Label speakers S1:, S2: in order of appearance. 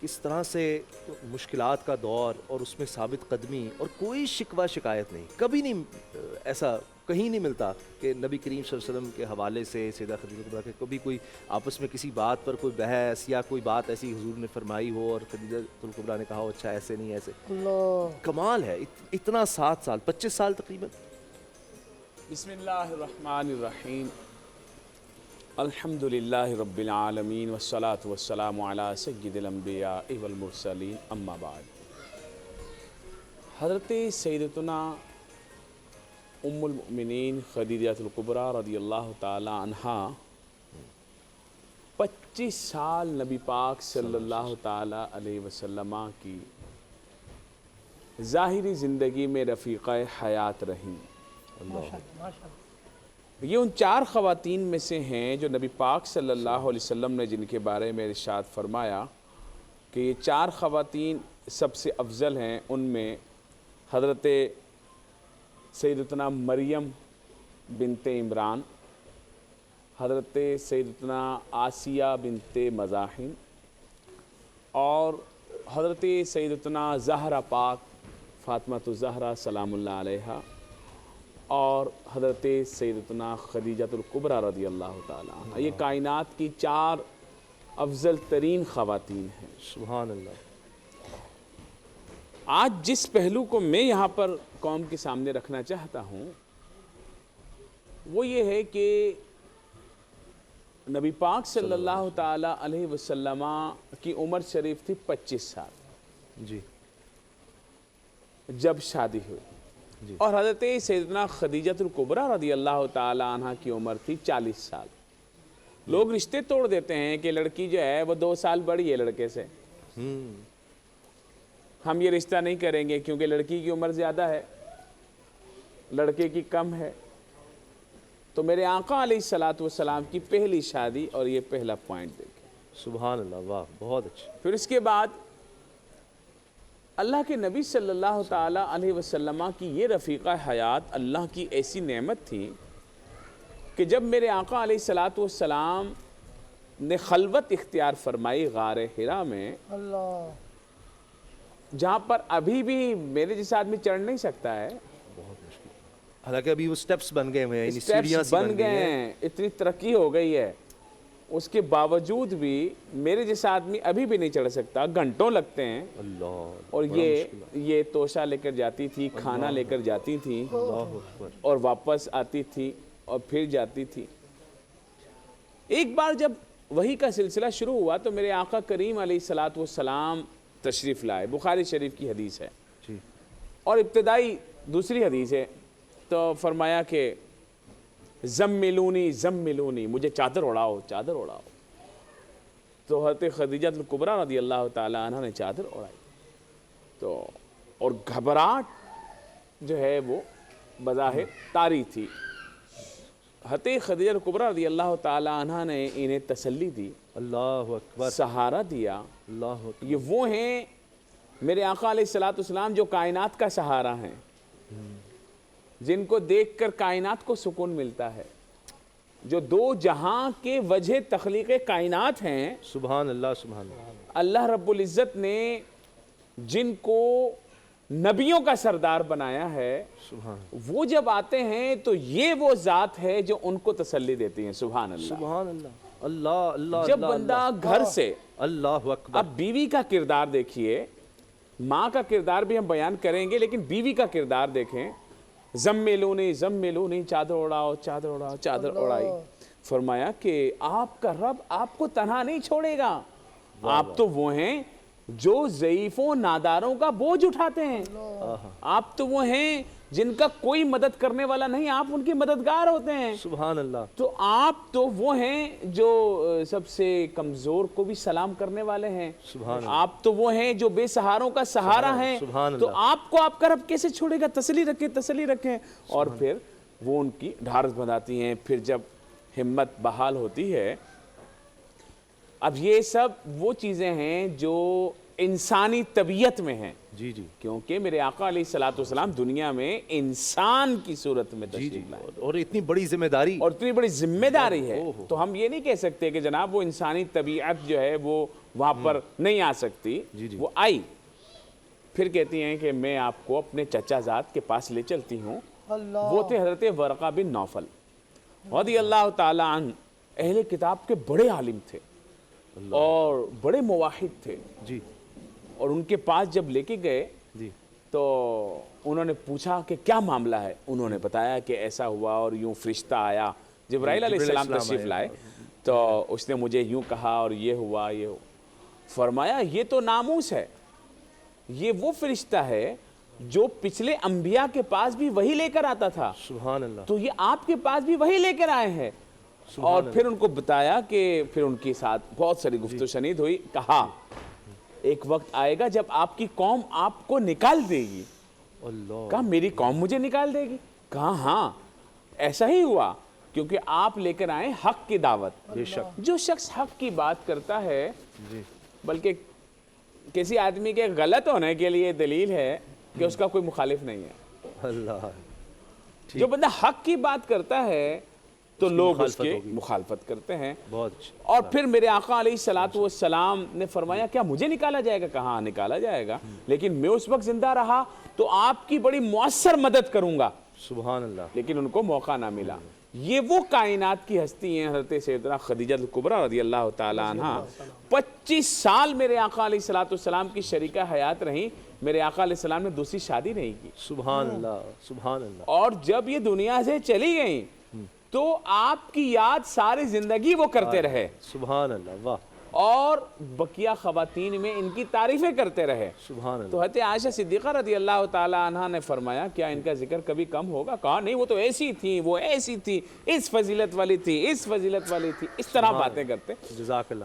S1: کس طرح سے مشکلات کا دور اور اس میں ثابت قدمی اور کوئی شکوہ شکایت نہیں، کبھی نہیں ایسا کہیں نہیں ملتا کہ نبی کریم صلی اللہ علیہ وسلم کے حوالے سے سیدہ خدیجہ کبریٰ کے کبھی کوئی آپس میں کسی بات پر کوئی بحث یا کوئی بات ایسی حضور نے فرمائی ہو اور خدیجہ کبریٰ نے کہا ہو اچھا ایسے نہیں ایسے. کمال ہے اتنا 7 سال 25 سال تقریباً.
S2: بسم اللہ الرحمن الرحیم. الحمد للہ رب العالمین والصلاة والسلام علی سید الانبیاء والمرسلین اما بعد. حضرت سیدتنا ام المؤمنین خدیجہ کبریٰ رضی اللہ تعالی عنہا 25 سال نبی پاک صلی اللہ تعالی علیہ وسلم کی ظاہری زندگی میں رفیقہ حیات رہیں. یہ ان 4 خواتین میں سے ہیں جو نبی پاک صلی اللہ علیہ وسلم نے جن کے بارے میں ارشاد فرمایا کہ یہ 4 خواتین سب سے افضل ہیں. ان میں حضرت سیدتنا مریم بنت عمران، حضرت سیدتنا آسیہ بنت مزاحم اور حضرت سیدتنا زہرا پاک فاطمۃ الزہرا سلام اللہ علیہا اور حضرت سیدتنا خدیجہ کبریٰ رضی اللہ تعالیٰ عنہ. یہ کائنات کی 4 افضل ترین خواتین ہیں.
S1: سبحان اللہ.
S2: آج جس پہلو کو میں یہاں پر قوم کے سامنے رکھنا چاہتا ہوں وہ یہ ہے کہ نبی پاک صلی اللہ تعالیٰ علیہ وسلم کی عمر شریف تھی 25 سال
S1: جی
S2: جب شادی ہوئی اور حضرت سیدنا خدیجہ کبریٰ رضی اللہ تعالیٰ عنہ کی عمر تھی 40 سال. لوگ رشتے توڑ دیتے ہیں کہ لڑکی جو ہے وہ 2 سال بڑی ہے لڑکے سے، ہم یہ رشتہ نہیں کریں گے کیونکہ لڑکی کی عمر زیادہ ہے لڑکے کی کم ہے. تو میرے آقا علیہ الصلوۃ والسلام کی پہلی شادی اور یہ پہلا پوائنٹ دیکھیں.
S1: سبحان اللہ. واہ بہت اچھا.
S2: پھر اس کے بعد اللہ کے نبی صلی اللہ تعالیٰ علیہ وسلم کی یہ رفیقہ حیات اللہ کی ایسی نعمت تھی کہ جب میرے آقا علیہ الصلوۃ والسلام نے خلوت اختیار فرمائی غار حرا میں، جہاں پر ابھی بھی میرے جیسا آدمی چڑھ نہیں سکتا ہے،
S1: بہت مشکل. حالانکہ ابھی وہ سٹیپس بن گئے ہیں،
S2: سٹیپس بن گئے ہیں، اتنی ترقی ہو گئی ہے، اس کے باوجود بھی میرے جیسا آدمی ابھی بھی نہیں چڑھ سکتا، گھنٹوں لگتے ہیں. اور یہ توشہ لے کر جاتی تھی، کھانا لے کر جاتی تھی اور واپس آتی تھی اور پھر جاتی تھی. ایک بار جب وحی کا سلسلہ شروع ہوا تو میرے آقا کریم علیہ الصلوۃ والسلام تشریف لائے. بخاری شریف کی حدیث ہے اور ابتدائی دوسری حدیث ہے. تو فرمایا کہ زملونی زملونی، مجھے چادر اڑاؤ چادر اڑاؤ. تو حضرت خدیجہ کبریٰ رضی اللہ تعالیٰ عنہ نے چادر اڑائی تو اور گھبراہٹ جو ہے وہ بظاہر طاری تھی. حضرت خدیجہ کبریٰ رضی اللہ تعالیٰ عنہ نے انہیں تسلی دی،
S1: اللہ اکبر،
S2: سہارا دیا.
S1: اللہ اکبر.
S2: یہ وہ ہیں میرے آقا علیہ الصلوۃ والسلام جو کائنات کا سہارا ہیں، جن کو دیکھ کر کائنات کو سکون ملتا ہے، جو 2 جہاں کے وجہ تخلیق کائنات ہیں.
S1: سبحان اللہ. سبحان اللہ.
S2: اللہ رب العزت نے جن کو نبیوں کا سردار بنایا ہے، وہ جب آتے ہیں تو یہ وہ ذات ہے جو ان کو تسلی دیتی ہیں. سبحان اللہ.
S1: سبحان اللہ. اللہ اللہ.
S2: جب بندہ گھر سے،
S1: اللہ اکبر،
S2: اب بیوی کا کردار دیکھیے، ماں کا کردار بھی ہم بیان کریں گے لیکن بیوی کا کردار دیکھیں. زملونی زملونی، چادر اڑاؤ چادر اڑاؤ. چادر اڑائی. فرمایا کہ آپ کا رب آپ کو تنہا نہیں چھوڑے گا. آپ تو وہ ہیں جو ضعیفوں ناداروں کا بوجھ اٹھاتے ہیں. آپ تو وہ ہیں جن کا کوئی مدد کرنے والا نہیں، آپ ان کے مددگار ہوتے ہیں.
S1: سبحان اللہ.
S2: تو آپ تو وہ ہیں جو سب سے کمزور کو بھی سلام کرنے والے ہیں.
S1: سبحان اللہ.
S2: آپ تو وہ ہیں جو بے سہاروں کا سہارا ہیں. تو آپ کو آپ کا رب کیسے چھوڑے گا؟ تسلی رکھیں تسلی رکھیں. اور پھر وہ ان کی ڈھارس بندھاتی ہیں. پھر جب ہمت بحال ہوتی ہے، اب یہ سب وہ چیزیں ہیں جو انسانی طبیعت میں ہیں،
S1: جی جی
S2: کیونکہ میرے آقا علیہ الصلوۃ والسلام دنیا میں انسان کی صورت میں
S1: جی جی
S2: تشریف لائے
S1: اور اتنی بڑی ذمہ داری
S2: اور اتنی بڑی ذمہ داری ہے، تو ہم یہ نہیں کہہ سکتے کہ جناب وہ انسانی طبیعت جو ہے وہ وہاں پر نہیں آ سکتی، وہ آئی۔ پھر کہتی ہیں کہ میں آپ کو اپنے چچا زاد کے پاس لے چلتی ہوں، وہ تھے حضرت ورقہ بن نوفل رضی اللہ تعالی عنہ، اہل کتاب کے بڑے عالم تھے اور بڑے موحد تھے،
S1: جی
S2: اور ان کے پاس جب لے کے گئے
S1: جی
S2: تو انہوں نے پوچھا کہ کیا معاملہ ہے، انہوں نے بتایا کہ ایسا ہوا اور یوں فرشتہ آیا، جبرائیل علیہ السلام تشریف لائے تو اس نے مجھے یوں کہا اور یہ ہوا یہ ہوا۔ فرمایا یہ تو ناموس ہے، یہ وہ فرشتہ ہے جو پچھلے انبیاء کے پاس بھی وہی لے کر آتا تھا،
S1: سبحان اللہ
S2: تو یہ آپ کے پاس بھی وہی لے کر آئے ہیں۔ اور پھر ان کو بتایا کہ پھر ان کے ساتھ بہت ساری گفتگو شنید ہوئی، کہا ایک وقت آئے گا جب آپ کی قوم آپ کو نکال دے گی۔
S1: اللہ
S2: کہا میری قوم مجھے نکال دے گی؟ کہا ہاں ایسا ہی ہوا، کیونکہ آپ لے کر آئے حق کی دعوت۔
S1: بے شک
S2: جو شخص حق کی بات کرتا ہے،
S1: جی
S2: بلکہ کسی آدمی کے غلط ہونے کے لیے دلیل ہے کہ اس کا کوئی مخالف نہیں ہے۔
S1: اللہ
S2: جو بندہ حق کی بات کرتا ہے تو لوگ اس
S1: مخالفت
S2: کی
S1: ہوگی۔
S2: مخالفت کرتے ہیں۔
S1: بہت اچھا
S2: اور پھر میرے آقا علیہ الصلوۃ والسلام نے فرمایا کیا مجھے نکالا جائے گا؟ کہا نکالا جائے گا، لیکن میں اس وقت زندہ رہا تو آپ کی بڑی مؤثر مدد کروں گا،
S1: سبحان اللہ
S2: لیکن ان کو موقع نہ ملا۔ یہ وہ کائنات کی ہستی ہیں حضرت سیدنا خدیجہ الکبریٰ رضی اللہ تعالی عنہ، 25 سال میرے آقا علیہ الصلوۃ والسلام کی شریکہ حیات رہیں، میرے آقا علیہ السلام نے دوسری شادی نہیں کی،
S1: سبحان اللہ سبحان اللہ
S2: اور جب یہ دنیا سے چلی گئیں تو آپ کی یاد ساری زندگی وہ کرتے رہے،
S1: سبحان اللہ واہ
S2: اور بقیہ خواتین میں ان کی تعریفیں کرتے رہے۔
S1: سبحان اللہ
S2: تو حضرت عائشہ صدیقہ رضی اللہ تعالی عنہ نے فرمایا کیا ان کا ذکر کبھی کم ہوگا؟ کہا نہیں، وہ تو ایسی تھی، وہ ایسی تھی، اس فضیلت والی تھی، اس فضیلت والی تھی، اس طرح باتیں کرتے۔
S1: جزاک اللہ